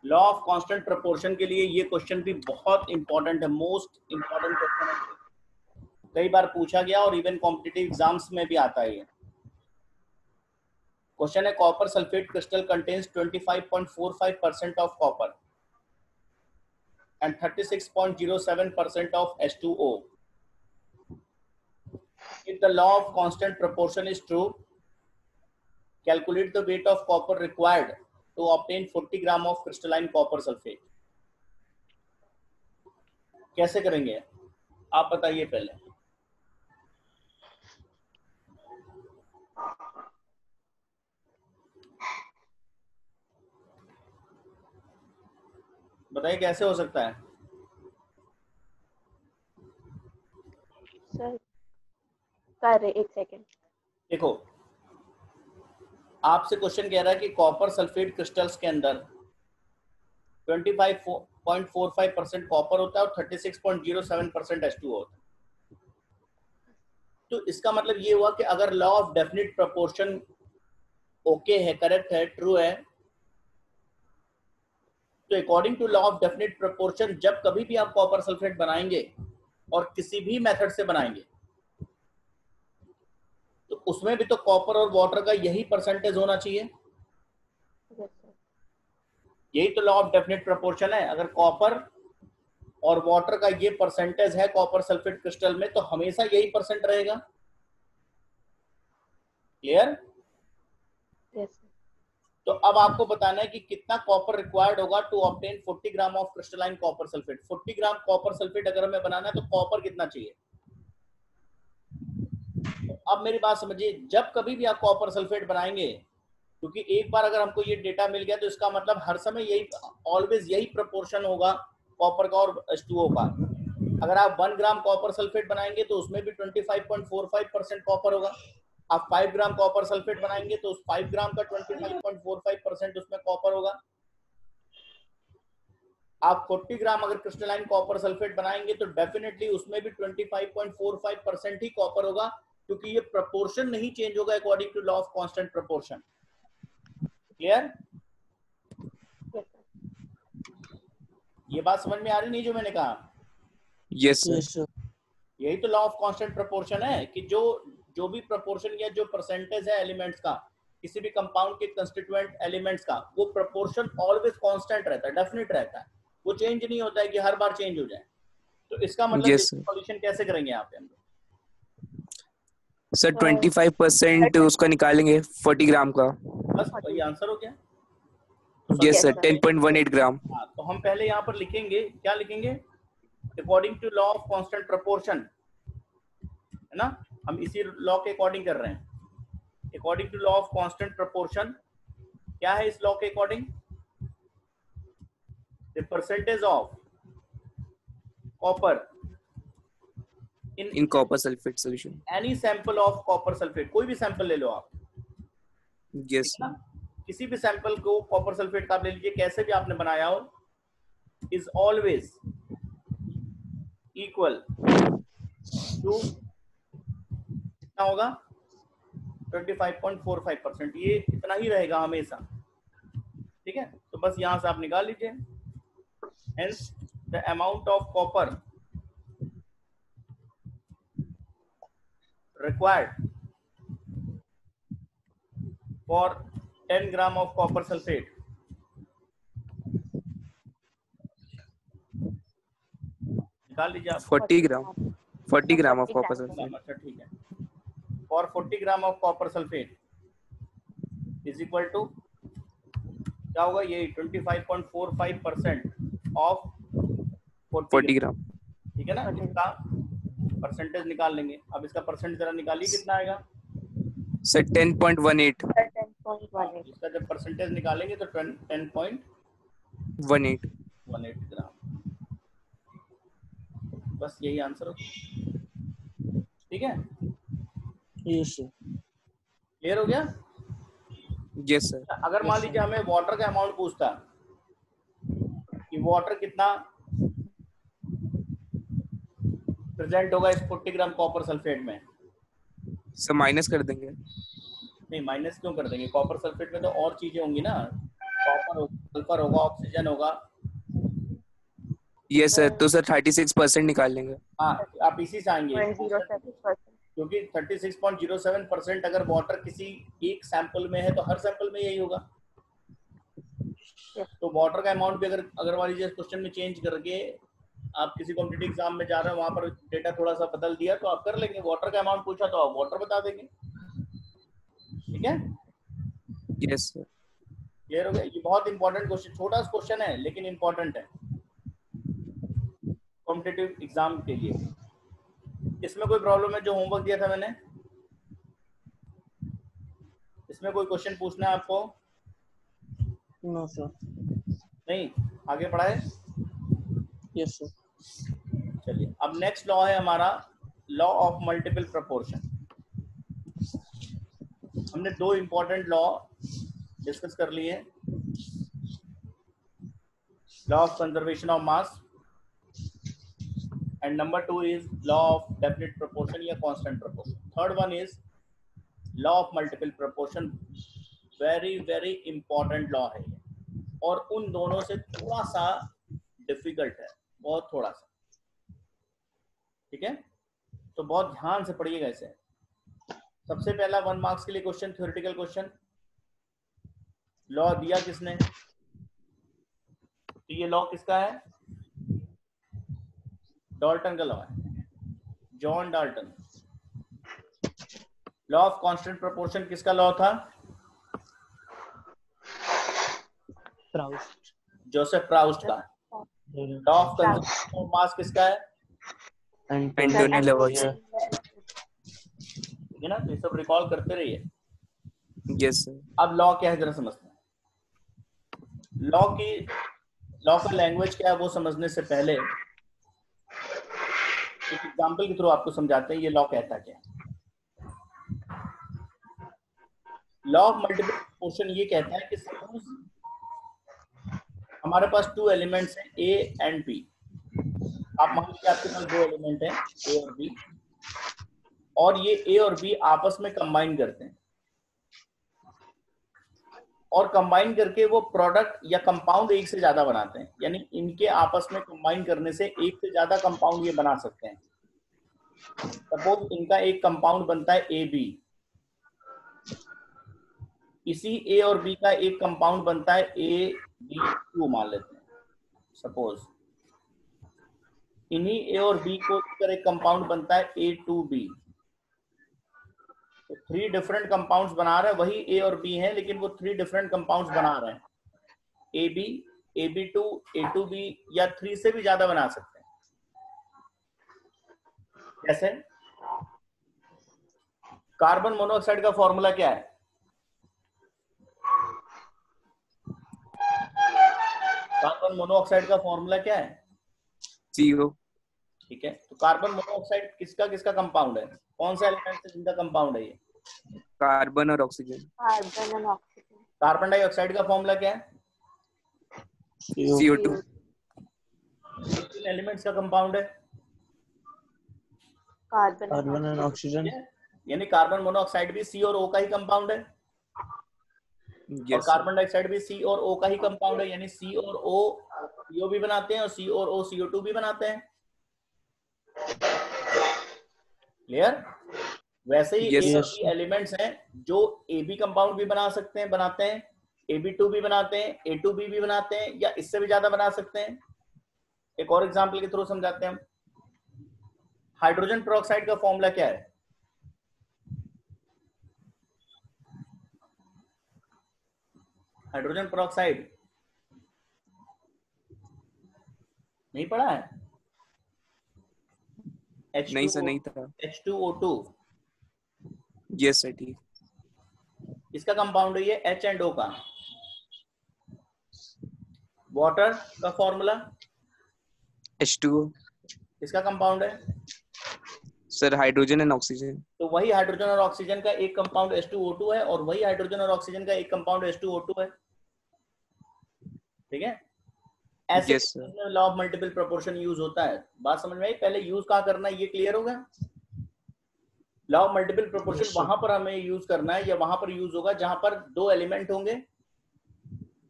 Law of constant proportion के लिए ये क्वेश्चन भी बहुत इंपॉर्टेंट है, मोस्ट इंपॉर्टेंट क्वेश्चन है, कई बार पूछा गया और इवन कॉम्पिटिटिव एग्जाम्स में भी आता है ये क्वेश्चन है। Copper sulphate crystal contains 25.45% of copper and 36.07% of H2O. If the law of constant proportion is true, calculate the weight of copper required to obtain 40 gram of crystalline copper sulfate. कैसे करेंगे आप बताइए पहले। बताइए कैसे हो सकता है। सर कर रहे, एक सेकेंड। देखो आपसे क्वेश्चन कह रहा है कि कॉपर सल्फेट क्रिस्टल्स के अंदर 25.45% कॉपर होता है और 36.07% H2O होता है। तो इसका मतलब ये हुआ कि अगर law of definite proportion okay है, करेक्ट है, ट्रू है, तो according to law of definite proportion जब कभी भी आप कॉपर सल्फेट बनाएंगे और किसी भी मेथड से बनाएंगे तो उसमें भी तो कॉपर और वाटर का यही परसेंटेज होना चाहिए। यही तो लॉ ऑफ डेफिनिट प्रोपोर्शन है। अगर कॉपर और वाटर का ये परसेंटेज है कॉपर सल्फेट क्रिस्टल में तो हमेशा यही परसेंट रहेगा। क्लियर? तो अब आपको बताना है कि कितना कॉपर रिक्वायर्ड होगा टू ऑब्टेन 40 gram of crystalline copper sulphate. 40 gram copper sulphate अगर हमें बनाना है तो कॉपर कितना चाहिए। तो अब मेरी बात समझिए, जब कभी भी आप कॉपर सल्फेट बनाएंगे, क्योंकि एक बार अगर हमको ये डेटा मिल गया तो इसका मतलब हर समय यही ऑलवेज यही प्रोपोर्शन होगा कॉपर का और H2O का। अगर आप 1 ग्राम कॉपर सल्फेट बनाएंगे तो उसमें भी 25.45% कॉपर होगा। आप 5 ग्राम कॉपर सल्फेट बनाएंगे तो उस 5 ग्राम का 25.45% उसमें कॉपर होगा। आप 40 ग्राम अगर क्रिस्टलाइन कॉपर सल्फेट बनाएंगे तो डेफिनेटली उसमें भी 25.45% ही कॉपर होगा, क्योंकि ये प्रोपोर्शन नहीं चेंज होगा according to law of constant proportion. Clear? ये बात समझ में आ रही नहीं जो मैंने कहा? Yes sir. यही तो लॉ ऑफ कांस्टेंट प्रोपोर्शन है कि जो भी प्रोपोर्शन या जो परसेंटेज है एलिमेंट्स का, किसी भी कंपाउंड के कंस्टिट्यूएंट एलिमेंट्स का, वो प्रोपोर्शन ऑलवेज कांस्टेंट रहता है, डेफिनेट रहता है, वो चेंज नहीं होता है कि हर बार चेंज हो जाए। तो इसका मतलब सॉल्यूशन कैसे करेंगे यहाँ पे हम लोग? सर 25% उसका निकालेंगे 40 ग्राम का। बस वही आंसर हो गया। Yes sir 10.18 gram. हाँ, तो हम पहले यहाँ पर लिखेंगे, क्या लिखेंगे? According to law of constant proportion, है ना, हम इसी लॉ के अकॉर्डिंग कर रहे हैं। According to law of constant proportion क्या है इस लॉ के according? The percentage of copper in copper sulphate solution, any sample of copper sulphate, कोई भी सैंपल ले लो आप। यस किसी भी सैंपल को कॉपर सल्फेट का आप ले लीजिए, कैसे भी आपने बनाया हो, इज ऑलवेज इक्वल टू कितना होगा? 25.45%। ये इतना ही रहेगा हमेशा। ठीक है, तो बस यहां से आप निकाल लीजिए। Hence the amount of copper required for 10 gram of copper sulfate निकाल लीजिए आप। 40 ग्राम ऑफ कॉपर सल्फेट। अच्छा ठीक है, for 40 gram of copper sulphate is equal to क्या होगा? ये 25.45% ऑफ 40 ग्राम। ठीक है ना, इसका परसेंटेज निकाल लेंगे। अब इसका परसेंट जरा निकालिए, कितना आएगा सर? 10.18। इसका जब परसेंटेज निकालेंगे तो 10.18 ग्राम। बस यही आंसर हो। ठीक है, यस सर। क्लियर हो गया? Yes sir. अगर मान लीजिए हमें वाटर का अमाउंट पूछता कि वाटर कितना प्रेजेंट होगा इस 40 ग्राम कॉपर सल्फेट में, सर माइनस कर देंगे। नहीं माइनस क्यों कर देंगे? कॉपर सल्फेट में तो और चीजें होंगी ना, कॉपर सल्फर होगा, ऑक्सीजन होगा। यस सर, तो सर 36% निकाल लेंगे। हाँ, आप इसी से आएंगे 0.07%। क्योंकि 36.07% अगर वाटर किसी एक सैंपल में है तो हर सैंपल में यही होगा। तो वाटर का अमाउंट भी अगर मान लीजिए क्वेश्चन में चेंज करके आप किसी कॉम्पिटिटिव एग्जाम में जा रहे हो, वहां पर डेटा थोड़ा सा बदल दिया तो आप कर लेंगे। वाटर का अमाउंट पूछा तो आप वाटर बता देंगे। ठीक है, यस सर। क्लियर हो गया? ये बहुत इंपॉर्टेंट क्वेश्चन, छोटा सा क्वेश्चन है लेकिन इंपॉर्टेंट है कॉम्पिटिटिव एग्जाम के लिए। इसमें कोई प्रॉब्लम है जो होमवर्क दिया था मैंने? इसमें कोई क्वेश्चन पूछना है आपको? No sir. नहीं, आगे बढ़ाए? Yes sir. चलिए, अब नेक्स्ट लॉ है हमारा लॉ ऑफ मल्टीपल प्रोपोर्शन। हमने दो इंपॉर्टेंट लॉ डिस्कस कर लिए, law of conservation of mass and number 2 is law of definite proportion या constant proportion. Third one is law of multiple proportion. very important law है ये, और उन दोनों से थोड़ा सा डिफिकल्ट है, बहुत थोड़ा सा। ठीक है, तो बहुत ध्यान से पढ़िएगा इसे। सबसे पहला 1 मार्क्स के लिए क्वेश्चन, थ्योरेटिकल क्वेश्चन। लॉ दिया किसने? तो ये लॉ किसका है? डाल्टन का लॉ है, John Dalton. Law of constant proportion किसका लॉ था? प्राउस्ट। जोसेफ प्राउस्ट का। Law of conservation of mass किसका है? एंटोनी लवॉइसियर। ठीक है ना, तो ये सब रिकॉल करते रहिए। Yes sir. अब लॉ क्या है जरा समझते हैं। लॉ का लैंग्वेज क्या है वो समझने से पहले एक एग्जांपल के थ्रू आपको समझाते हैं ये लॉ कहता क्या है। लॉ ऑफ मल्टीपल प्रोपोर्शन ये कहता है कि सपोज हमारे पास 2 एलिमेंट्स हैं ए एंड बी। आप मान लीजिए आपके पास 2 एलिमेंट हैं ए और बी, और ये ए और बी आपस में कंबाइन करते हैं, और कंबाइन करके वो प्रोडक्ट या कंपाउंड एक से ज्यादा बनाते हैं। यानी इनके आपस में कंबाइन करने से एक से ज्यादा कंपाउंड ये बना सकते हैं। सपोज इनका एक कंपाउंड बनता है ए बी, इसी ए और बी का एक कंपाउंड बनता है ए बी टू मान लेते हैं। सपोज इन्हीं ए और बी को एक कंपाउंड बनता है ए टू बी। तो 3 डिफरेंट कंपाउंड्स बना रहे हैं, वही ए और बी हैं लेकिन वो 3 डिफरेंट कंपाउंड्स बना रहे हैं। A B, A B two, A two B, या 3 से भी ज्यादा बना सकते हैं। कैसे? कार्बन मोनोऑक्साइड का फॉर्मूला क्या है? कार्बन मोनोऑक्साइड का फॉर्मूला क्या है? CO। ठीक है, तो कार्बन मोनोऑक्साइड किसका किसका कंपाउंड है? कौन सा एलिमेंट है जिनका कंपाउंड है ये? कार्बन और oxygen. Carbon and oxygen. Carbon dioxide का फॉर्मूला क्या है? CO2। किन एलिमेंट्स का कंपाउंड है? Carbon and oxygen. यानी कार्बन मोनोऑक्साइड भी सी और ओ का ही कंपाउंड है, और कार्बन डाइऑक्साइड भी सी और ओ का ही कंपाउंड है। यानी सी और ओ CO भी बनाते हैं और सी और ओ CO2 भी बनाते हैं। क्लियर? वैसे ही yes. एलिमेंट्स हैं जो ए बी कंपाउंड भी बनाते हैं, AB2 भी बनाते हैं, A2B भी बनाते हैं, या इससे भी ज्यादा बना सकते हैं। एक और एग्जांपल के थ्रू समझाते हैं हम। हाइड्रोजन पेरोक्साइड का फॉर्मूला क्या है? हाइड्रोजन पेरोक्साइड नहीं पढ़ा है? नहीं सर, नहीं था। H2O2। यस सर, ठीक। इसका कंपाउंड है ये H एंड O का। वाटर का फॉर्मूला H2O। इसका कंपाउंड है सर हाइड्रोजन एंड ऑक्सीजन। तो वही हाइड्रोजन और ऑक्सीजन का एक कंपाउंड H2O2 है, और वही हाइड्रोजन और ऑक्सीजन का एक कंपाउंड H2O2 है। ठीक है, ऐसे law of multiple proportion use होता है। बात समझ में आई? पहले यूज कहाँ करना है ये क्लियर होगा। लॉ ऑफ मल्टीपल प्रोपोर्शन वहां पर हमें यूज करना है, या वहां पर यूज होगा जहां पर 2 एलिमेंट होंगे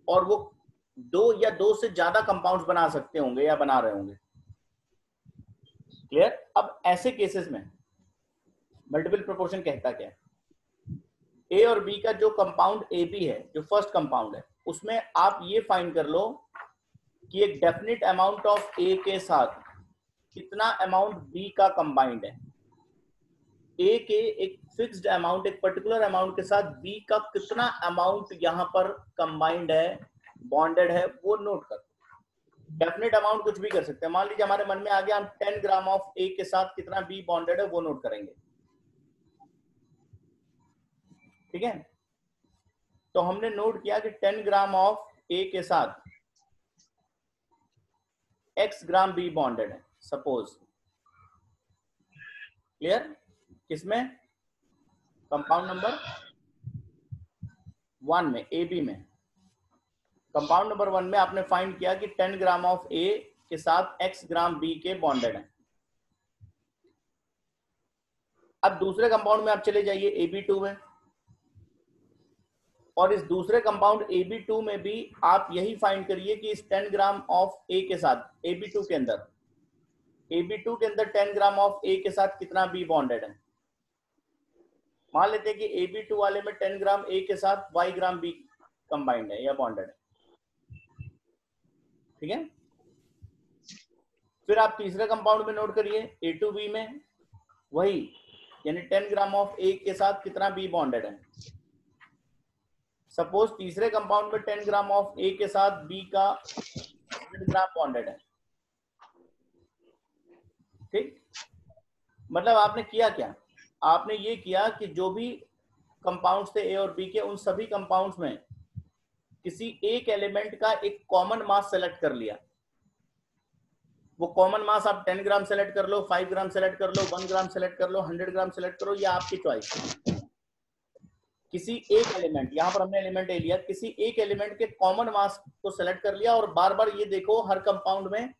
और वो दो या दो से ज्यादा कंपाउंड्स बना सकते होंगे या बना रहे होंगे। क्लियर? अब ऐसे केसेस में मल्टीपल प्रोपोर्शन कहता क्या है? ए और बी का जो कंपाउंड ए बी है, जो फर्स्ट कंपाउंड है, उसमें आप ये फाइंड कर लो कि एक डेफिनेट अमाउंट ऑफ ए के साथ कितना अमाउंट बी का कंबाइंड है। ए के एक फिक्स्ड अमाउंट, एक पर्टिकुलर अमाउंट के साथ बी का कितना अमाउंट यहां पर कंबाइंड है, बॉन्डेड है, वो नोट कर। डेफिनेट अमाउंट कुछ भी कर सकते हैं। मान लीजिए हमारे मन में आ गया हम 10 ग्राम ऑफ ए के साथ कितना बी बॉन्डेड है वो नोट करेंगे। ठीक है, तो हमने नोट किया कि 10 ग्राम ऑफ ए के साथ x ग्राम बी बॉन्डेड है, सपोज। क्लियर? किसमें? कंपाउंड नंबर 1 में, ए बी में। कंपाउंड नंबर 1 में आपने फाइंड किया कि 10 ग्राम ऑफ ए के साथ x ग्राम बी के बॉन्डेड है। अब दूसरे कंपाउंड में आप चले जाइए AB2 में, और इस दूसरे कंपाउंड AB2 में भी आप यही फाइंड करिए कि इस 10 ग्राम ऑफ ए के साथ AB2 के अंदर 10 ग्राम ऑफ ए के साथ कितना बी बॉन्डेड है। मान लेते हैं कि AB2 वाले में 10 ग्राम ए के साथ y ग्राम बी कंबाइंड है या बॉन्डेड है। ठीक है, फिर आप तीसरे कंपाउंड में नोट करिए A2B में वही, यानी 10 ग्राम ऑफ ए के साथ कितना बी बॉन्डेड है। सपोज तीसरे कंपाउंड में 10 ग्राम ऑफ ए के साथ बी का 100 ग्राम बॉन्डेड है। ठीक, मतलब आपने किया क्या? आपने ये किया कि जो भी कंपाउंड्स थे ए और बी के, उन सभी कंपाउंड्स में किसी एक एलिमेंट का एक कॉमन मास सेलेक्ट कर लिया। वो कॉमन मास आप 10 ग्राम सेलेक्ट कर लो, 5 ग्राम सेलेक्ट कर लो, 1 ग्राम सेलेक्ट कर लो, 100 ग्राम सेलेक्ट करो, ये आपकी चॉइस। किसी एक एलिमेंट, यहां पर हमने एलिमेंट ए लिया, किसी एक एलिमेंट के कॉमन मास को सेलेक्ट कर लिया, और बार बार ये देखो हर कंपाउंड में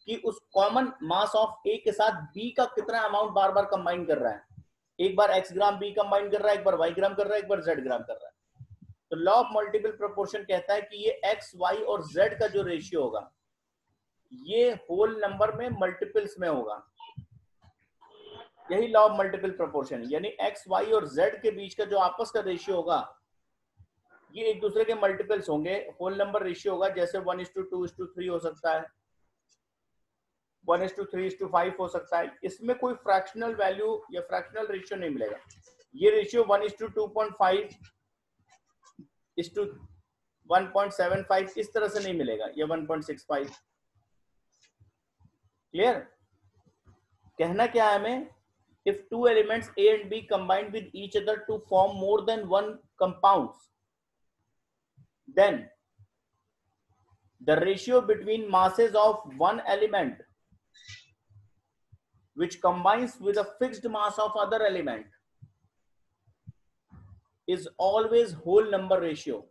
कि उस कॉमन मास ऑफ ए के साथ बी का कितना अमाउंट बार बार कंबाइन कर रहा है। एक बार x ग्राम बी कंबाइन कर रहा है, एक बार y ग्राम कर रहा है, एक बार z ग्राम कर रहा है। तो लॉ ऑफ मल्टीपल प्रोपोर्शन कहता है कि ये x, y और z का जो रेशियो होगा ये होल नंबर में मल्टीपल्स में होगा। यही लॉ ऑफ मल्टीपल प्रोपोर्शन, यानी x, y और z के बीच का जो आपस का रेशियो होगा ये एक दूसरे के मल्टीपल्स होंगे, होल नंबर रेशियो होगा। जैसे 1:2:3 हो सकता है, 1:3:5 हो सकता है। इसमें कोई फ्रैक्शनल वैल्यू या फ्रैक्शनल रेशियो नहीं मिलेगा। ये रेशियो 1:2.5 1.75 इस तरह से नहीं मिलेगा, ये 1.65। क्लियर? कहना क्या है हमें? If two elements A and B combine with each other to form more than one compounds, then the ratio between masses of one element which combines with a fixed mass of other element is always whole number ratio.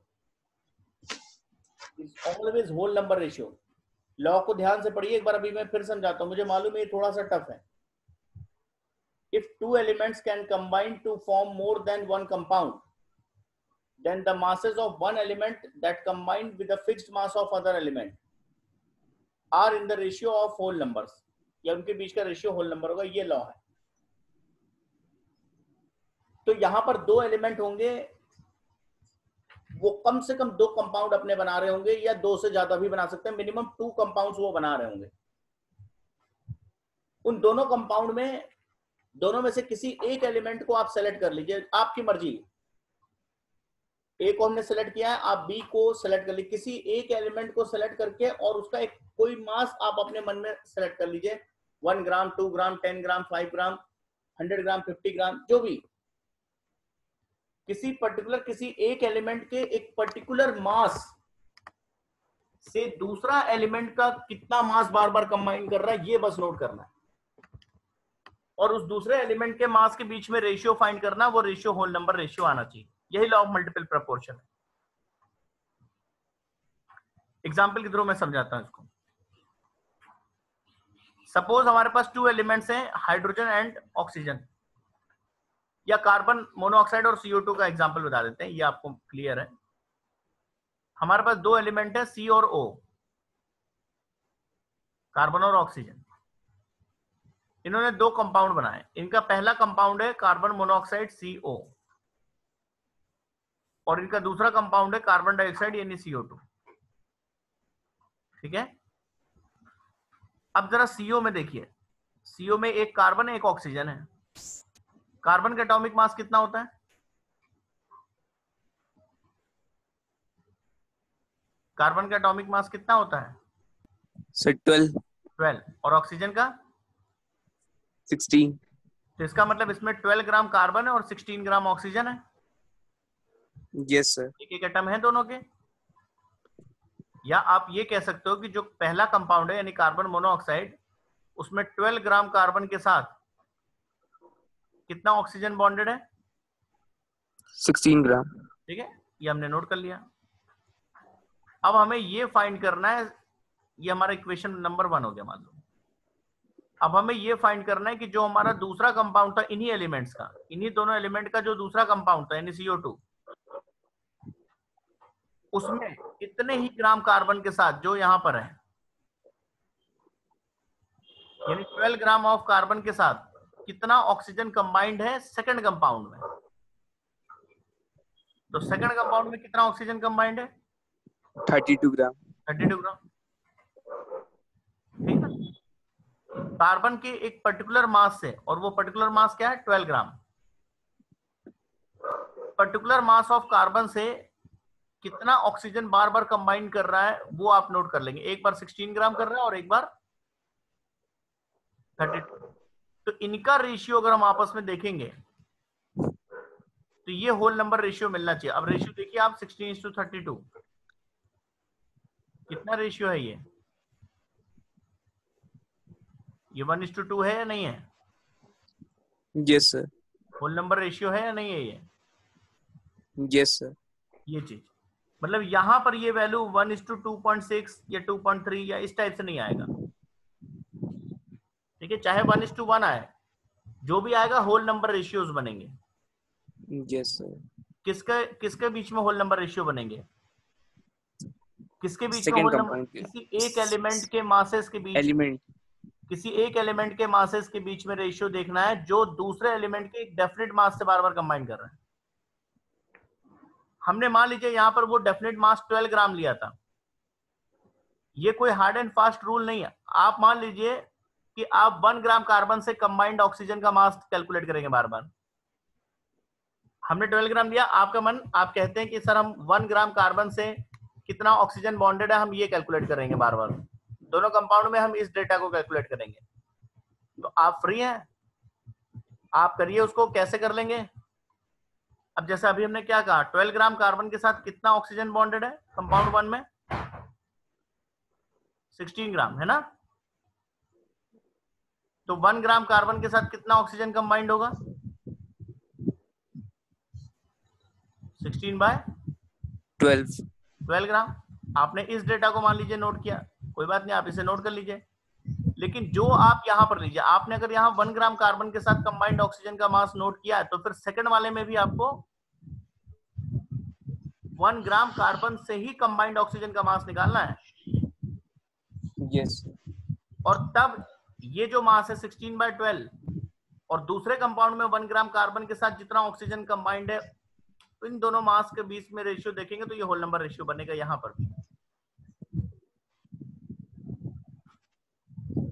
Is always whole number ratio. Law को ध्यान से पढ़िए एक बार, अभी मैं फिर समझाता हूं, मुझे मालूम है ये थोड़ा सा टफ है। If two elements can combine to form more than one compound, then the masses of one element that combine with the fixed mass of other element are in the ratio of whole numbers, या उनके बीच का ratio whole number होगा। ये law है। तो यहां पर दो एलिमेंट होंगे, वो कम से कम 2 कंपाउंड अपने बना रहे होंगे, या 2 से ज्यादा भी बना सकते हैं, मिनिमम 2 कंपाउंड्स वो बना रहे होंगे। उन दोनों कंपाउंड में, दोनों में से किसी एक एलिमेंट को आप सेलेक्ट कर लीजिए, आपकी मर्जी। ए को हमने सेलेक्ट किया है, आप बी को सेलेक्ट कर लीजिए। किसी एक एलिमेंट को सेलेक्ट करके और उसका एक कोई मास आप अपने मन में सेलेक्ट कर लीजिए, 1 ग्राम, 2 ग्राम, 10 ग्राम, 5 ग्राम, 100 ग्राम, 50 ग्राम, जो भी। किसी पर्टिकुलर, किसी एक एलिमेंट के एक पर्टिकुलर मास से दूसरा एलिमेंट का कितना मास बार बार कंबाइन कर रहा है, ये बस नोट करना है। और उस दूसरे एलिमेंट के मास के बीच में रेशियो फाइंड करना, वो रेशियो होल नंबर रेशियो आना चाहिए। यही लॉ ऑफ मल्टीपल प्रोपोर्शन है। एग्जांपल के थ्रू मैं समझाता हूं इसको। सपोज हमारे पास 2 एलिमेंट्स हैं, हाइड्रोजन एंड ऑक्सीजन, या कार्बन मोनोऑक्साइड और CO2 का एग्जांपल बता देते हैं, ये आपको क्लियर है। हमारे पास दो एलिमेंट है सी और ओ, कार्बन और ऑक्सीजन। इन्होंने दो कंपाउंड बनाए। इनका पहला कंपाउंड है कार्बन मोनोऑक्साइड CO और इनका दूसरा कंपाउंड है कार्बन डाइऑक्साइड यानी CO2। ठीक है, अब जरा CO में देखिए, CO में एक कार्बन है एक ऑक्सीजन है। कार्बन का एटॉमिक मास कितना होता है? कार्बन का एटॉमिक मास कितना होता है? सर 12। और ऑक्सीजन का 16। तो इसका मतलब इसमें 12 ग्राम कार्बन है और 16 ग्राम ऑक्सीजन है। Yes sir. एक एक एटम है दोनों के। या आप ये कह सकते हो कि जो पहला कंपाउंड है यानी कार्बन मोनोऑक्साइड, उसमें 12 ग्राम कार्बन के साथ कितना ऑक्सीजन बॉन्डेड है? 16 ग्राम। ठीक है, ये हमने नोट कर लिया। अब हमें ये फाइंड करना है, ये हमारा इक्वेशन नंबर 1 हो गया मान लो। अब हमें ये फाइंड करना है कि जो हमारा दूसरा कंपाउंड था इन्हीं एलिमेंट्स का, इन्हीं दोनों एलिमेंट का जो दूसरा कंपाउंड था यानी CO2, उसमें इतने ही ग्राम कार्बन के साथ जो यहां पर है, यानी 12 ग्राम ऑफ कार्बन के साथ कितना ऑक्सीजन कंबाइंड है सेकंड कंपाउंड में। तो सेकंड कंपाउंड में कितना ऑक्सीजन कंबाइंड है? 32 ग्राम। 32 ग्राम। ठीक है, कार्बन के एक पर्टिकुलर मास से, और वो पर्टिकुलर मास क्या है? 12 ग्राम। पर्टिकुलर मास ऑफ कार्बन से कितना ऑक्सीजन बार बार कंबाइन कर रहा है वो आप नोट कर लेंगे। एक बार 16 ग्राम कर रहा है और एक बार 32। तो इनका रेशियो अगर हम आपस में देखेंगे तो ये होल नंबर रेशियो मिलना चाहिए। अब रेशियो देखिए आप, 16:32 कितना रेशियो है? ये 1:2 है या नहीं है? Yes sir. Whole number ratio है या नहीं है ये? Yes sir. ये चीज मतलब यहां पर ये वैल्यू 1:2.6 या 2.3 या इस टाइप से नहीं आएगा। ठीक है, चाहे 1:1 आए, जो भी आएगा होल नंबर रेशियोज बनेंगे। Yes sir. किसके किसके बीच में होल नंबर रेशियो बनेंगे? किसके बीच में सेकंड होल नंबर? कंपाउंड के किसी एक एलिमेंट के मासेस के बीच, एलिमेंट। किसी एक एलिमेंट के मासेस के बीच में रेशियो देखना है जो दूसरे एलिमेंट के एक डेफिनेट मास से बार बार कंबाइन कर रहा है। हमने मान लीजिए यहां पर वो डेफिनेट मास 12 ग्राम लिया था। ये कोई हार्ड एंड फास्ट रूल नहीं है। आप मान लीजिए कि आप 1 ग्राम कार्बन से कंबाइंड ऑक्सीजन का मास कैलकुलेट करेंगे बार बार। हमने 12 ग्राम लिया, आपका मन, आप कहते हैं कि सर हम 1 ग्राम कार्बन से कितना ऑक्सीजन बॉन्डेड है हम ये कैलकुलेट करेंगे बार बार। दोनों कंपाउंड में हम इस डेटा को कैलकुलेट करेंगे। तो आप फ्री हैं, आप करिए उसको। कैसे कर लेंगे? अब जैसे अभी हमने क्या कहा, 12 ग्राम कार्बन के साथ कितना ऑक्सीजन बॉन्डेड है कंपाउंड 1 में? 16 ग्राम है ना। तो 1 ग्राम कार्बन के साथ कितना ऑक्सीजन कंबाइंड होगा? 16/12 ग्राम। आपने इस डेटा को मान लीजिए नोट किया, कोई बात नहीं, आप इसे नोट कर लीजिए। लेकिन जो आप यहां पर लीजिए, आपने अगर यहां 1 ग्राम कार्बन के साथ कंबाइंड ऑक्सीजन का मास नोट किया है, तो फिर सेकंड वाले में भी आपको 1 ग्राम कार्बन से ही कंबाइंड ऑक्सीजन का मास निकालना है। यस। और तब ये जो मास है 16/12 और दूसरे कंपाउंड में 1 ग्राम कार्बन के साथ जितना ऑक्सीजन कंबाइंड है, तो इन दोनों मास के बीच में रेशियो देखेंगे तो ये होल नंबर रेशियो बनेगा यहां पर भी।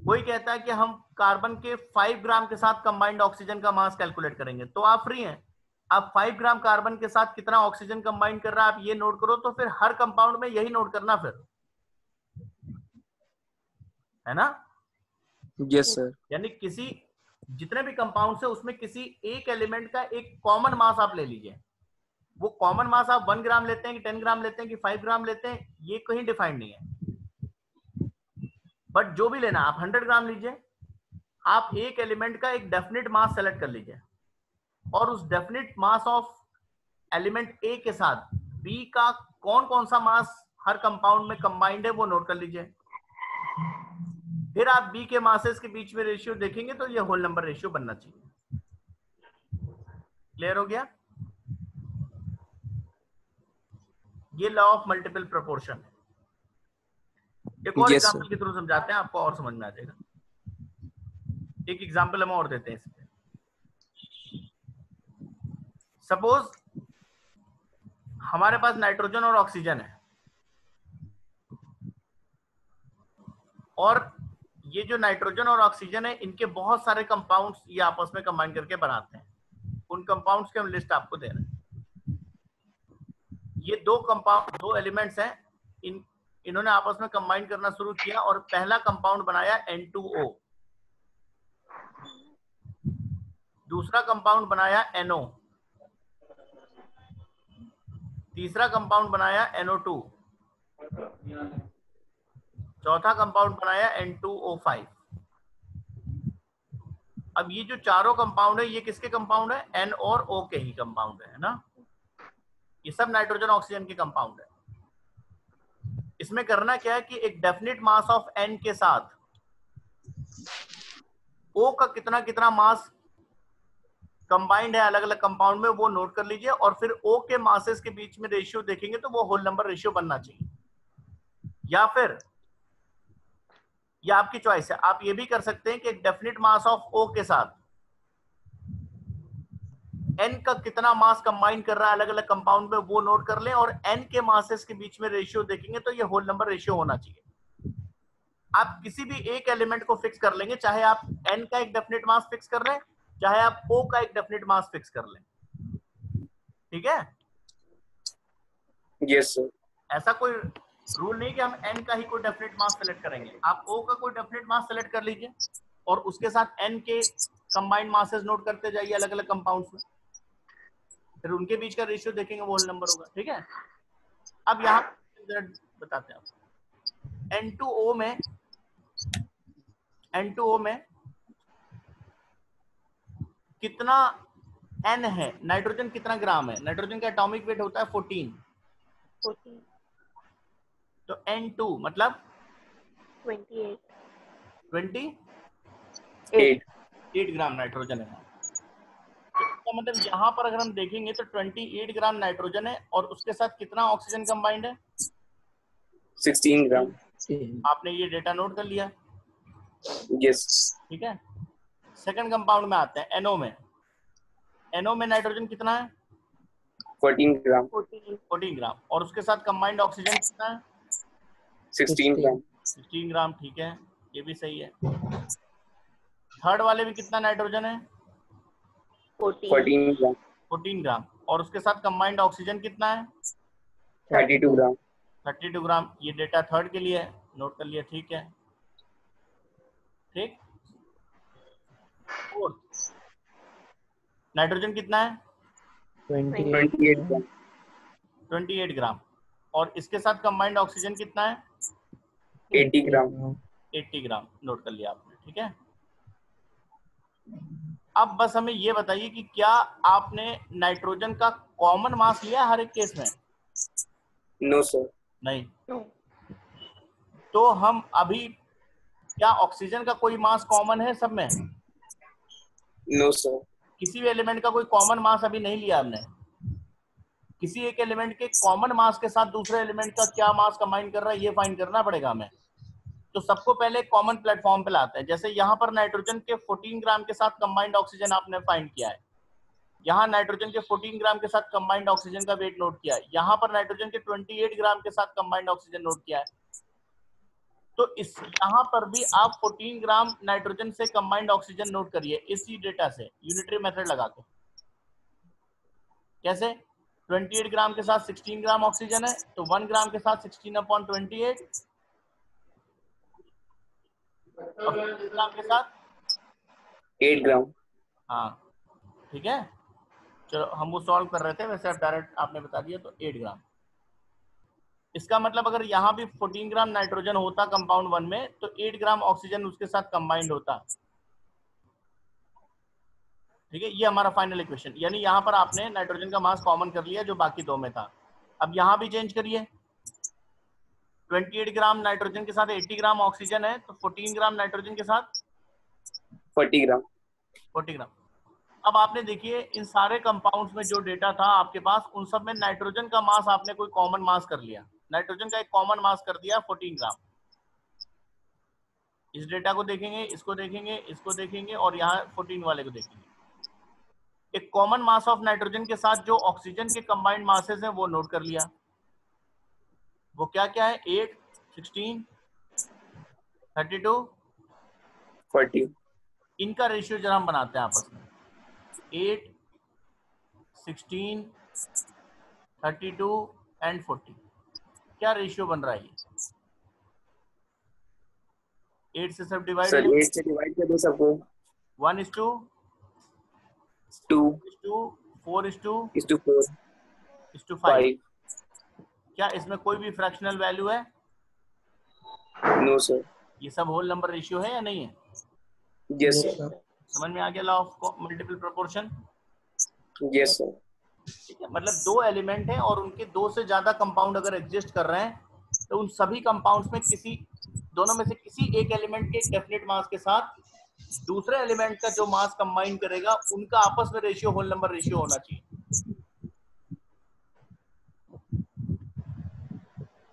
कोई कहता है कि हम कार्बन के 5 ग्राम के साथ कंबाइंड ऑक्सीजन का मास कैलकुलेट करेंगे, तो आप फ्री हैं। आप 5 ग्राम कार्बन के साथ कितना ऑक्सीजन कंबाइन कर रहा है आप ये नोट करो, तो फिर हर कंपाउंड में यही नोट करना फिर, है ना। Yes sir. यानी किसी जितने भी कंपाउंड है उसमें किसी एक एलिमेंट का एक कॉमन मास आप ले लीजिए। वो कॉमन मास आप 1 ग्राम लेते हैं कि 10 ग्राम लेते हैं कि 5 ग्राम लेते हैं, ये कहीं डिफाइंड नहीं है। बट जो भी लेना, आप 100 ग्राम लीजिए। आप एक एलिमेंट का एक डेफिनेट मास सेलेक्ट कर लीजिए और उस डेफिनेट मास ऑफ एलिमेंट ए के साथ बी का कौन कौन सा मास हर कंपाउंड में कंबाइंड है वो नोट कर लीजिए। फिर आप बी के मासेस के बीच में रेशियो देखेंगे तो ये होल नंबर रेशियो बनना चाहिए। क्लियर हो गया? ये लॉ ऑफ मल्टीपल प्रोपोर्शन है। एक और Yes, sir. एग्जांपल के थ्रू समझाते हैं, आपको और समझ में आ जाएगा। एक एग्जांपल हम और देते हैं इसमें। सपोज हमारे पास नाइट्रोजन और ऑक्सीजन है, और ये जो नाइट्रोजन और ऑक्सीजन है इनके बहुत सारे कंपाउंड्स ये आपस में कंबाइन करके बनाते हैं। उन कंपाउंड्स की हम लिस्ट आपको दे रहे हैं। ये दो एलिमेंट्स हैं, इन्होंने आपस में कंबाइन करना शुरू किया और पहला कंपाउंड बनाया N2O, दूसरा कंपाउंड बनाया NO, तीसरा कंपाउंड बनाया NO2, चौथा कंपाउंड बनाया N2O5। अब ये जो चारों कंपाउंड है ये किसके कंपाउंड है? N और O के ही कंपाउंड है ना। ये सब नाइट्रोजन ऑक्सीजन के कंपाउंड है। इसमें करना क्या है कि एक डेफिनेट मास ऑफ N के साथ O का कितना कितना मास कंबाइंड है अलग अलग कंपाउंड में, वो नोट कर लीजिए, और फिर O के मासेस के बीच में रेशियो देखेंगे तो वो होल नंबर रेशियो बनना चाहिए। या फिर ये आपकी चॉइस है, आप ये भी कर सकते हैं कि एक डेफिनेट मास ऑफ O के साथ N का कितना मास कंबाइन कर रहा है अलग अलग कंपाउंड में, वो नोट कर लें, और N के मासेस के बीच में रेशियो देखेंगे तो ये होल नंबर रेशियो होना चाहिए। आप किसी भी एक एलिमेंट को फिक्स कर लेंगे, चाहे आप N का एक डेफिनेट मास फिक्स कर लें, चाहे आप O का एक डेफिनेट मास फिक्स कर लें। ठीक है? Yes, sir. ऐसा कोई रूल नहीं कि हम N का ही कोई डेफिनेट मास सेलेक्ट करेंगे। आप O का कोई डेफिनेट मास सेलेक्ट कर लीजिए और उसके साथ N के कंबाइंड मासेस नोट करते जाइए अलग अलग कंपाउंड्स में, फिर उनके बीच का रेशियो देखेंगे वो होल नंबर होगा। ठीक है? अब यहाँ बताते हैं आपको। N2O में कितना N है, नाइट्रोजन कितना ग्राम है? नाइट्रोजन का एटॉमिक वेट होता है 14। 14, तो N2 मतलब 28, 28 ग्राम नाइट्रोजन है। तो इसका मतलब यहाँ पर अगर हम देखेंगे तो 28 ग्राम नाइट्रोजन है और उसके साथ कितना ऑक्सीजन कंबाइंड है? 16 ग्राम। आपने ये डेटा नोट कर लिया। Yes. ठीक है? सेकंड कंपाउंड में आते हैं, NO में। NO में नाइट्रोजन कितना है? 14 ग्राम। 14 ग्राम, और उसके साथ कंबाइंड ऑक्सीजन कितना है? 16 ग्राम। 16 ग्राम। ठीक है, ये भी सही है। थर्ड वाले में कितना नाइट्रोजन है? 14 ग्राम। 14 ग्राम, और उसके साथ कंबाइंड ऑक्सीजन कितना है? 32 ग्राम। 32 ग्राम। ये डेटा थर्ड के लिए है, नोट कर लिया। ठीक है, ठीक। फोर्थ नाइट्रोजन कितना है? 28 ग्राम। 28 ग्राम, और इसके साथ कंबाइंड ऑक्सीजन कितना है? 80 ग्राम। 80 ग्राम, नोट कर लिया आपने। ठीक है, अब बस हमें ये बताइए कि क्या आपने नाइट्रोजन का कॉमन मास लिया हर एक केस में? No, sir. नहीं। No. तो हम अभी, क्या ऑक्सीजन का कोई मास कॉमन है सब में? No, sir. किसी भी एलिमेंट का कोई कॉमन मास अभी नहीं लिया हमने। किसी एक एलिमेंट के कॉमन मास के साथ दूसरे एलिमेंट का क्या मास कंबाइन कर रहा है ये फाइंड करना पड़ेगा हमें। तो सबको पहले कॉमन प्लेटफॉर्म पे लाते हैं। जैसे यहाँ पर नाइट्रोजन के 14 ग्राम के साथ कंबाइंड ऑक्सीजन आपने फाइंड किया है, यहाँ नाइट्रोजन के 14 ग्राम के साथ कंबाइंड ऑक्सीजन का वेट नोट किया है, यहाँ पर नाइट्रोजन के 28 ग्राम के साथ कंबाइंड ऑक्सीजन नोट किया है। तो इस यहाँ पर भी आप 14 ग्राम नाइट्रोजन से कंबाइंड ऑक्सीजन नोट करिए इसी डेटा से, यूनिटरी मेथड लगा के। कैसे? 28 ग्राम के साथ 16 ग्राम ऑक्सीजन है, तो 1 ग्राम के साथ 16/28, और 15 ग्राम के साथ 8 ग्राम। हाँ, ठीक है। चलो, हम वो सॉल्व कर रहे थे, वैसे आप डायरेक्ट आपने बता दिया, तो 8 ग्राम। इसका मतलब अगर यहाँ भी 14 ग्राम नाइट्रोजन होता कंपाउंड 1 में, तो 8 ग्राम ऑक्सीजन उसके साथ कंबाइंड होता। ठीक है, ये हमारा फाइनल इक्वेशन। यानी यहाँ पर आपने नाइट्रोजन का मास कॉमन कर लिया जो बाकी दो में था। अब यहाँ भी चेंज करिए, 28 ग्राम नाइट्रोजन के साथ 80 ग्राम ऑक्सीजन है, तो 14 ग्राम नाइट्रोजन के साथ 40 ग्राम। 40 ग्राम। अब आपने देखिए इन सारे कंपाउंड्स में जो डेटा था आपके पास, उन सब में नाइट्रोजन का मास आपने कोई कॉमन मास कर लिया, नाइट्रोजन का एक कॉमन मास कर दिया 14 ग्राम। इस डेटा को देखेंगे, इसको देखेंगे, इसको देखेंगे और यहाँ 14 वाले को देखेंगे। एक कॉमन मास ऑफ नाइट्रोजन के साथ जो ऑक्सीजन के कंबाइंड मासेस हैं वो नोट कर लिया। वो क्या क्या है? 8, 16, 32, 40। इनका रेशियो जरा हम बनाते हैं आपस में। 8, 16, 32 एंड 40, क्या रेशियो बन रहा है? 8 से सब डिवाइड सर हो, 8 से डिवाइड कर दो सबको। 1:2, 2 2:4, 4 4:5। 5। क्या इसमें कोई भी फ्रैक्शनल वैल्यू है? No sir. ये सब होल नंबर रेशियो है या नहीं है? Yes Yes, sir. sir. समझ में आ गया law of multiple proportion? Yes sir. ठीक है, मतलब दो एलिमेंट हैं और उनके दो से ज्यादा कंपाउंड अगर एग्जिस्ट कर रहे हैं तो उन सभी कंपाउंड्स में किसी दोनों में से किसी एक एलिमेंट के डेफिनेट मास के साथ दूसरे एलिमेंट का जो मास कंबाइन करेगा उनका आपस में रेशियो होल नंबर रेशियो होना चाहिए।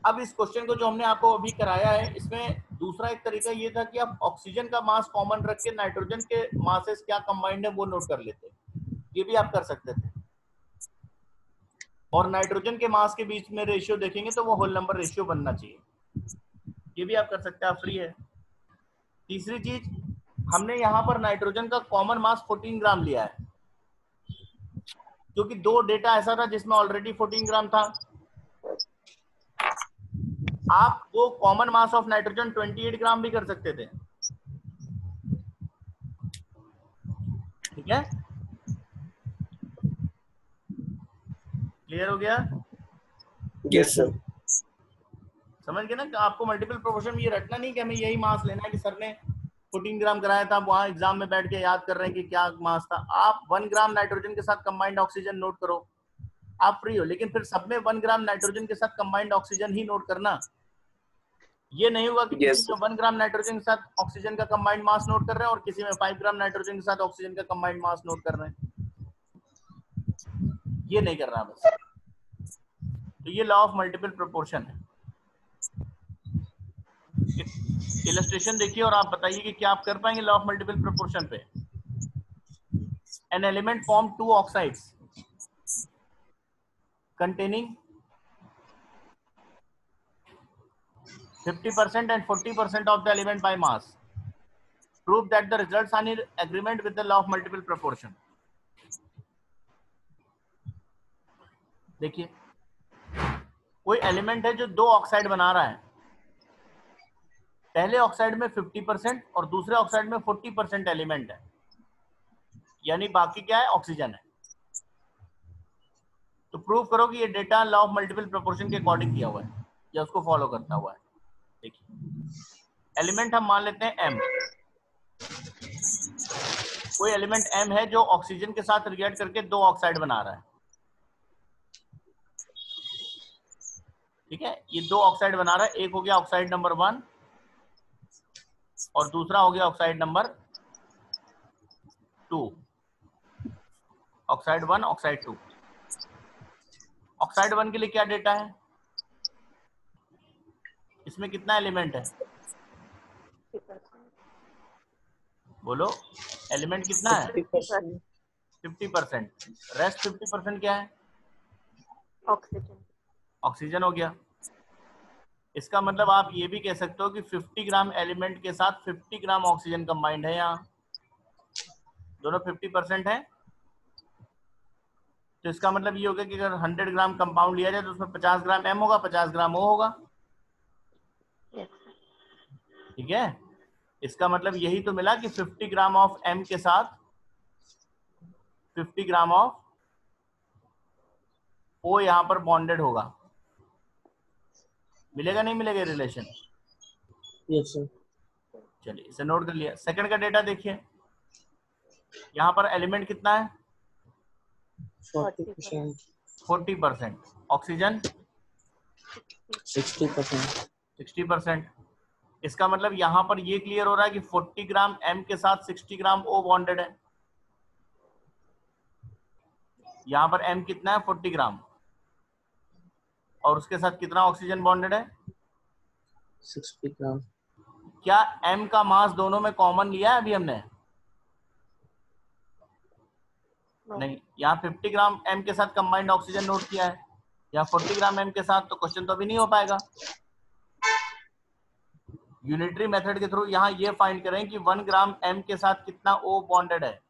अब इस क्वेश्चन को जो हमने आपको अभी कराया है, इसमें दूसरा एक तरीका ये था कि आप ऑक्सीजन का मास कॉमन रख के नाइट्रोजन के मासेस क्या कंबाइंड है वो नोट कर लेते, ये भी आप कर सकते थे। और नाइट्रोजन के मास के बीच में रेशियो देखेंगे तो वो होल नंबर रेशियो बनना चाहिए, ये भी आप कर सकते हैं, आप फ्री है। तीसरी चीज, हमने यहाँ पर नाइट्रोजन का कॉमन मास 14 ग्राम लिया है क्योंकि दो डेटा ऐसा था जिसमें ऑलरेडी 14 ग्राम था। आप वो कॉमन मास ऑफ नाइट्रोजन 28 ग्राम भी कर सकते थे, ठीक है? क्लियर हो गया? Yes sir. समझ गए ना कि आपको मल्टीपल प्रोपोर्शन में ये रखना नहीं कि हमें यही मास लेना है कि सर ने 14 ग्राम कराया था, वहां एग्जाम में बैठ के याद कर रहे हैं कि क्या मास था। आप 1 ग्राम नाइट्रोजन के साथ कंबाइंड ऑक्सीजन नोट करो, आप फ्री हो। लेकिन फिर सब में 1 ग्राम नाइट्रोजन के साथ कंबाइंड ऑक्सीजन ही नोट करना। ये नहीं होगा कि Yes, किसी में 1 ग्राम नाइट्रोजन के साथ ऑक्सीजन का कंबाइंड मास नोट कर रहे हैं और किसी में 5 ग्राम नाइट्रोजन के साथ ऑक्सीजन का कंबाइंड मास नोट कर रहे हैं, ये नहीं करना बस। तो ये लॉ ऑफ मल्टीपल प्रोपोर्शन है। इलस्ट्रेशन देखिए और आप बताइए कि क्या आप कर पाएंगे लॉ ऑफ मल्टीपल प्रोपोर्शन पे। An element form 2 oxides containing 50% and 40% of the element by mass. Prove that the results are in agreement with the law of multiple proportion. देखिए, कोई एलिमेंट है जो दो ऑक्साइड बना रहा है, पहले ऑक्साइड में 50% और दूसरे ऑक्साइड में 40% एलिमेंट है, यानी बाकी क्या है? ऑक्सीजन है। तो प्रूव करो कि ये data law of multiple proportion के अकॉर्डिंग किया हुआ है या उसको फॉलो करता हुआ है। देखिए, एलिमेंट हम मान लेते हैं M। कोई एलिमेंट M है जो ऑक्सीजन के साथ रिएक्ट करके दो ऑक्साइड बना रहा है, ठीक है? ये दो ऑक्साइड बना रहा है, एक हो गया ऑक्साइड नंबर 1 और दूसरा हो गया oxide number 2। Oxide 1, oxide 2। Oxide 1 के लिए क्या डेटा है? इसमें कितना एलिमेंट है? बोलो, एलिमेंट कितना है? 50%. 50%। रेस्ट 50% क्या है? ऑक्सीजन। ऑक्सीजन हो गया। इसका मतलब आप ये भी कह सकते हो कि 50 ग्राम एलिमेंट के साथ 50 ग्राम ऑक्सीजन कंबाइंड है, यहाँ दोनों 50% है। तो इसका मतलब ये होगा कि अगर 100 ग्राम कंपाउंड लिया जाए तो उसमें 50 ग्राम M होगा, 50 ग्राम O होगा, ठीक है? इसका मतलब यही तो मिला कि 50 ग्राम ऑफ M के साथ 50 ग्राम ऑफ O यहाँ पर बॉन्डेड होगा। मिलेगा नहीं मिलेगा रिलेशन? Yes, sir. चलिए, इसे नोट कर लिया। सेकंड का डेटा देखिए, यहाँ पर एलिमेंट कितना है? 40%. 40%। ऑक्सीजन 60%. 60%। इसका मतलब यहाँ पर ये क्लियर हो रहा है कि 40 ग्राम M के साथ 60 ग्राम O बॉन्डेड है। यहाँ पर m कितना है 40 ग्राम, और उसके साथ कितना ऑक्सीजन बॉन्डेड है 60 ग्राम। क्या m का मास दोनों में कॉमन लिया है अभी हमने? No. नहीं, यहाँ 50 ग्राम m के साथ कंबाइंड ऑक्सीजन नोट किया है, या 40 ग्राम m के साथ, तो क्वेश्चन तो अभी नहीं हो पाएगा। यूनिटरी मेथड के थ्रू यहाँ ये फाइंड करें कि 1 ग्राम m के साथ कितना O बॉन्डेड है,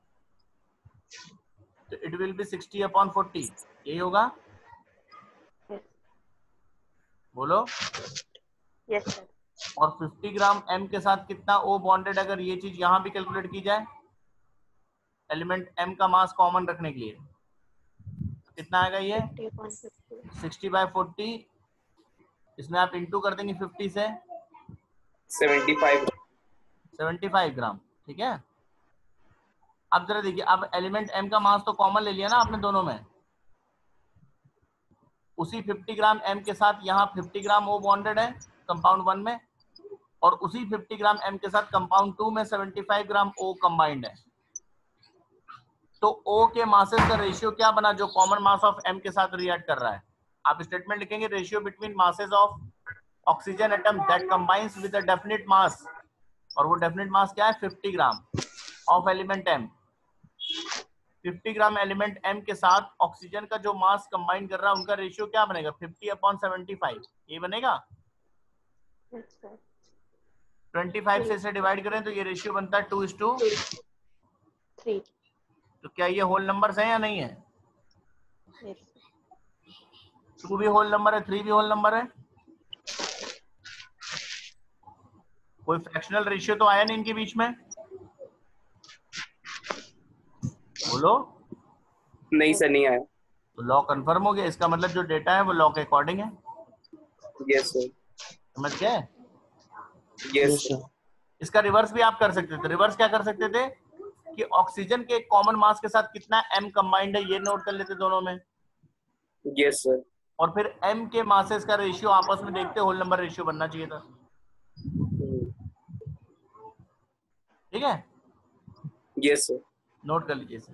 तो इट विल बी 60/40, यही होगा। Yes. बोलो। Yes, sir. और 50 ग्राम m के साथ कितना O बॉन्डेड, अगर ये चीज यहाँ भी कैलकुलेट की जाए एलिमेंट m का मास कॉमन रखने के लिए, कितना आएगा ये 50/50. 60/40, इसमें आप इंटू कर देंगे 50 से 75 ग्राम, ठीक है। अब जरा देखिए, अब एलिमेंट m का मास तो कॉमन ले लिया ना आपने दोनों में, उसी 50 ग्राम m के साथ यहाँ 50 ग्राम O बॉन्डेड है कंपाउंड 1 में, और उसी 50 ग्राम m के साथ कंपाउंड 2 में 75 ग्राम O कंबाइंड है। तो O के मासेस का रेशियो क्या बना जो कॉमन मास ऑफ m के साथ रिएक्ट कर रहा है? आप स्टेटमेंट लिखेंगे ratio between masses of oxygen atom that combines with a definite mass, और वो डेफिनिट मास क्या है 50 gram of element m। 50 gram element m के साथ ऑक्सीजन का जो मास कंबाइन कर रहा है उनका रेशियो क्या बनेगा 50/75, ये बनेगा। Yes, sir. 25 से इसे डिवाइड करें तो ये रेशियो बनता है 2:3। 3. तो क्या ये होल नंबर्स हैं या नहीं है? Yes. 2 भी होल नंबर है, 3 भी होल नंबर है। कोई फ्रैक्शनल रेशियो तो आया नहीं इनके बीच में, बोलो। नहीं सर, नहीं आया। तो लॉ कंफर्म हो गया, इसका मतलब जो डेटा है वो लॉ के अकॉर्डिंग है। यस सर, समझ गए? यस सर, इसका रिवर्स भी आप कर सकते थे। रिवर्स क्या कर सकते थे कि ऑक्सीजन के कॉमन मास के साथ कितना m कंबाइंड है ये नोट कर लेते दोनों में, यस सर, और फिर m के मासेस का रेशियो आपस में देखते होल नंबर रेशियो बनना चाहिए था। ठीक है, यस सर। नोट कर लीजिए इसे।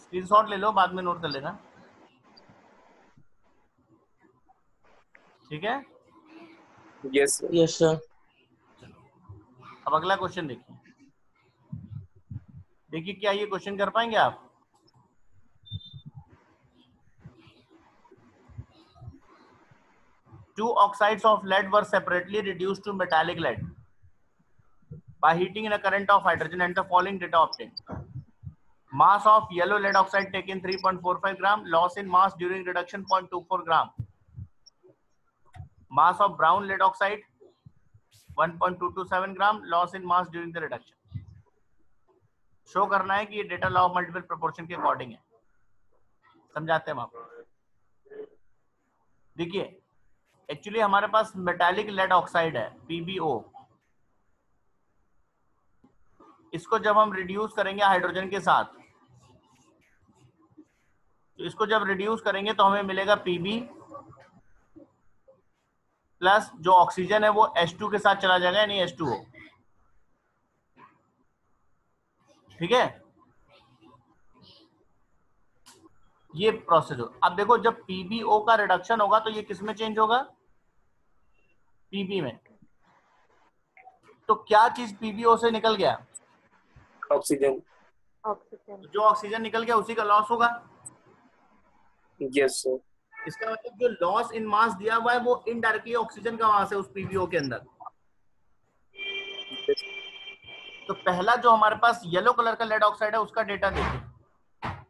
स्क्रीनशॉट ले लो, बाद में नोट कर लेना, ठीक है। Yes sir, yes sir. अब अगला क्वेश्चन देखिए। देखिए क्या ये क्वेश्चन कर पाएंगे आप? Two oxides of lead were separately reduced to metallic lead by heating in a current of hydrogen, and the following data obtained. Mass of yellow lead oxide taken 3.45 gram, loss in mass during reduction 0.24 gram. Mass of brown lead oxide 1.227 gram, loss in mass during the reduction. Show करना है कि ये data law of multiple proportion के according है। समझाते हैं हम आपको। देखिए एक्चुअली हमारे पास मेटालिक लेड ऑक्साइड है PbO, इसको जब हम रिड्यूस करेंगे हाइड्रोजन के साथ, तो इसको जब रिड्यूस करेंगे तो हमें मिलेगा Pb प्लस जो ऑक्सीजन है वो H2 के साथ चला जाएगा, यानी H2O। ठीक है, ये प्रोसेस हो। अब देखो जब PbO का रिडक्शन होगा तो ये किस में चेंज होगा? Pb में। तो क्या चीज PbO से निकल गया? ऑक्सीजन। Oxygen. जो ऑक्सीजन निकल गया उसी का लॉस होगा। यस सर, इसका मतलब जो लॉस इन मास दिया हुआ है वो इनडायरेक्टली ऑक्सीजन का मास है उस PbO के अंदर। तो पहला जो हमारे पास येलो कलर का लेड ऑक्साइड है उसका डेटा देखिए,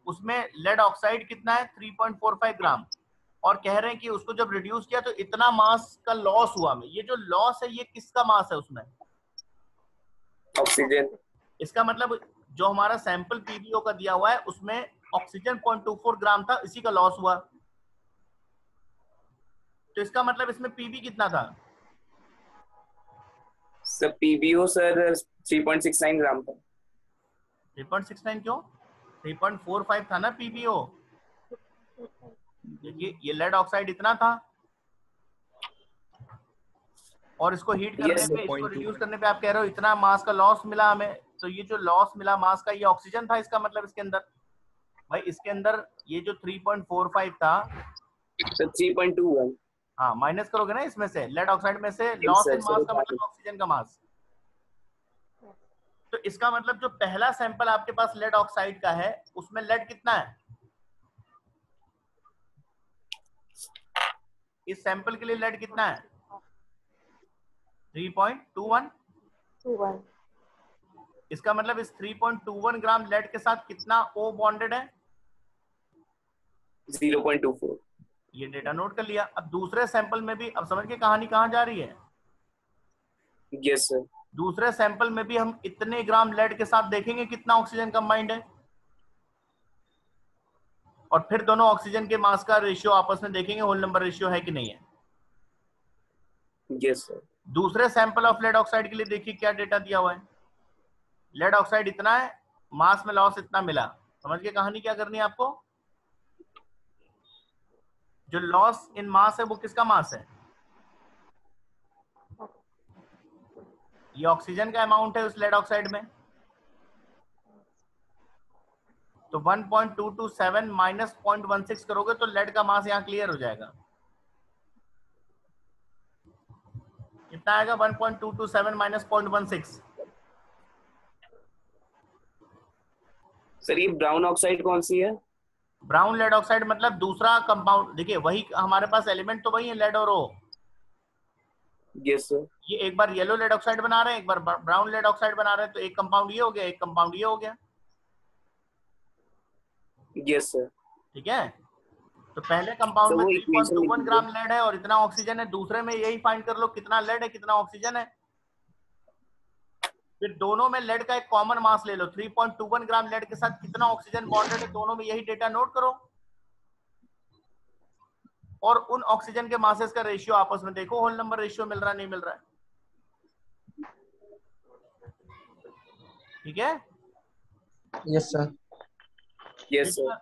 उसमें लेड ऑक्साइड कितना है 3.45 ग्राम, और कह रहे हैं कि उसको जब रिड्यूस किया तो इतना मास का लॉस हुआ। में ये जो लॉस है ये किसका मास है उसमें? ऑक्सीजन। इसका मतलब जो हमारा सैंपल PbO का दिया हुआ है उसमें ऑक्सीजन 0.24 ग्राम था, इसी का लॉस हुआ। तो इसका मतलब इसमें Pb कितना था? सर PbO सर 3.69 ग्राम था। 3.69 क्यों? 3.45 था ना PbO। ये लेड ऑक्साइड इतना था, और इसको हीट करने Yes, sir, पे, इसको 0.2. रिड्यूस करने पे आप कह रहे हो इतना मास का लॉस मिला हमें, तो ये जो लॉस मिला मास का, ये ऑक्सीजन था इसका मतलब इसके अंदर। भाई इसके अंदर ये जो 3.45 था, So 3.21. हाँ माइनस करोगे ना इसमें से, लेड ऑक्साइड में से Yes, लॉस sir, इन मास का sir. मतलब ऑक्सीजन का मास। तो इसका मतलब जो पहला सैंपल आपके पास लेड ऑक्साइड का है उसमें लेड कितना है? इस सैंपल के लिए लेड कितना है? 3.21। 21. इसका मतलब इस 3.21 ग्राम लेड के साथ कितना O बॉन्डेड है? 0.24. ये डेटा नोट कर लिया। अब दूसरे सैंपल में भी, अब समझ के कहानी कहाँ जा रही है? Yes, sir. दूसरे सैंपल में भी हम इतने ग्राम लेड के साथ देखेंगे कितना ऑक्सीजन कंबाइंड है, और फिर दोनों ऑक्सीजन के मास का रेशियो आपस में देखेंगे होल नंबर रेशियो है कि नहीं है। Yes, sir. दूसरे सैंपल ऑफ लेड ऑक्साइड के लिए देखिए क्या डेटा दिया हुआ है। लेड ऑक्साइड इतना है, मास में लॉस इतना मिला। समझ के कहानी क्या करनी है आपको? जो लॉस इन मास है वो किसका मास है? ये ऑक्सीजन का अमाउंट है उस लेड ऑक्साइड में। तो 1.227 माइनस 0.16 करोगे तो लेड का मास यहाँ क्लियर हो जाएगा। कितना आएगा? 1.227 माइनस 0.16। सर ये ब्राउन ऑक्साइड कौन सी है? ब्राउन लेड ऑक्साइड मतलब दूसरा कंपाउंड। देखिए वही हमारे पास एलिमेंट तो वही है, लेड और ओ। Yes, sir. ये एक बार येलो लेड ऑक्साइड बना रहे हैं, एक बार ब्राउन लेड ऑक्साइड बना रहे हैं, तो एक कंपाउंड ये हो गया, एक कंपाउंड ये हो गया। Yes, sir. ठीक है, तो पहले कंपाउंड So में वो equation 3.21 लिख ग्राम लेड है और इतना ऑक्सीजन है, दूसरे में यही फाइंड कर लो कितना लेड है कितना ऑक्सीजन है। फिर दोनों में लेड का एक कॉमन मास ले लो, 3.21 ग्राम लेड के साथ कितना ऑक्सीजन बॉन्डेड है, दोनों में यही डेटा नोट करो, और उन ऑक्सीजन के मासेस का रेशियो आपस में देखो, होल नंबर रेशियो मिल रहा है नहीं मिल रहा है। ठीक है, Yes, sir. Yes, sir.